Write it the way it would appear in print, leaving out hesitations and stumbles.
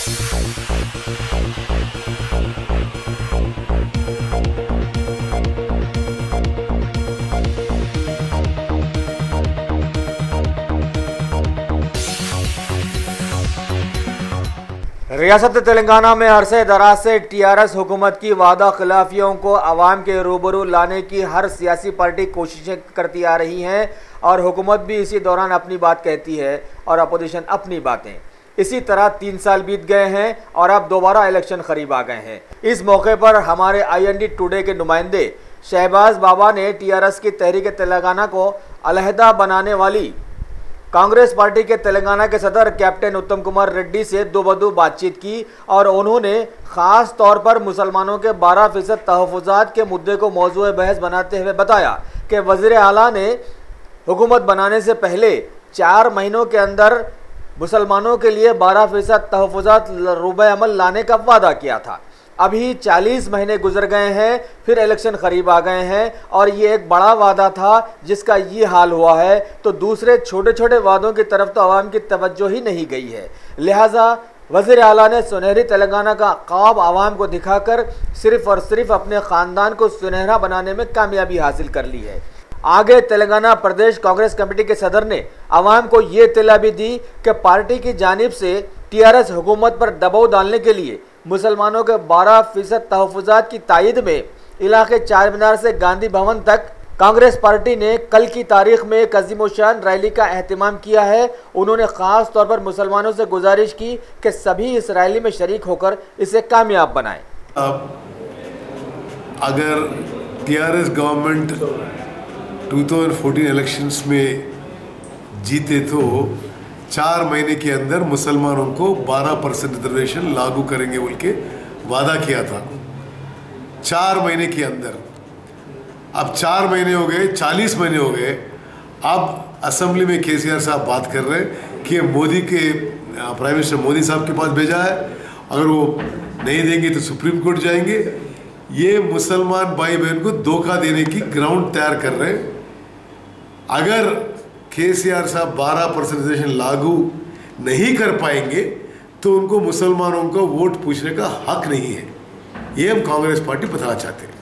रियासत तेलंगाना में अरसे दराज से टीआरएस हुकूमत की वादा खिलाफियों को आवाम के रूबरू लाने की हर सियासी पार्टी कोशिशें करती आ रही हैं और हुकूमत भी इसी दौरान अपनी बात कहती है और अपोजिशन अपनी बातें। इसी तरह 3 साल बीत गए हैं और अब दोबारा इलेक्शन करीब आ गए हैं। इस मौके पर हमारे IND टुडे के नुमाइंदे शहबाज बाबा ने टीआरएस की तहरीक तेलंगाना को अलहदा बनाने वाली कांग्रेस पार्टी के तेलंगाना के सदर कैप्टन उत्तम कुमार रेड्डी से दोबदो बातचीत की और उन्होंने ख़ास तौर पर मुसलमानों के 12% तहफ़्फ़ुज़ात के मुद्दे को मौज़ूए बहस बनाते हुए बताया कि वज़ीर आला ने हुकूमत बनाने से पहले 4 महीनों के अंदर मुसलमानों के लिए 12% तहफ़्फ़ुज़ात रुबे अमल लाने का वादा किया था। अभी 40 महीने गुजर गए हैं, फिर इलेक्शन करीब आ गए हैं और ये एक बड़ा वादा था जिसका ये हाल हुआ है, तो दूसरे छोटे छोटे वादों की तरफ तो आवाम की तवज्जो ही नहीं गई है। लिहाजा वज़ीर आला ने सुनहरी तेलंगाना का ख्वाब आवाम को दिखाकर सिर्फ़ और सिर्फ अपने ख़ानदान को सुनहरा बनाने में कामयाबी हासिल कर ली है। आगे तेलंगाना प्रदेश कांग्रेस कमेटी के सदर ने आवाम को ये इत्तला भी दी कि पार्टी की जानिब से टीआरएस हुकूमत पर दबाव डालने के लिए मुसलमानों के 12% तहफ़्फ़ुज़ात की तायद में इलाके चार मीनार से गांधी भवन तक कांग्रेस पार्टी ने कल की तारीख में एक अज़ीमुशान रैली का एहतमाम किया है। उन्होंने ख़ास तौर पर मुसलमानों से गुजारिश की कि सभी इस रैली में शरीक होकर इसे कामयाब बनाएं। अगर टीआरएस गवर्नमेंट 2014 इलेक्शंस में जीते तो 4 महीने के अंदर मुसलमानों को 12% रिजर्वेशन लागू करेंगे बोल के वादा किया था। 4 महीने के अंदर, अब 4 महीने हो गए, 40 महीने हो गए। अब असेंबली में केसीआर साहब बात कर रहे हैं कि मोदी के प्राइम मिनिस्टर मोदी साहब के पास भेजा है, अगर वो नहीं देंगे तो सुप्रीम कोर्ट जाएंगे। ये मुसलमान भाई बहन को धोखा देने की ग्राउंड तैयार कर रहे हैं। अगर केसीआर साहब 12% रिजर्वेशन लागू नहीं कर पाएंगे तो उनको मुसलमानों को वोट पूछने का हक नहीं है। ये हम कांग्रेस पार्टी बताना चाहते हैं।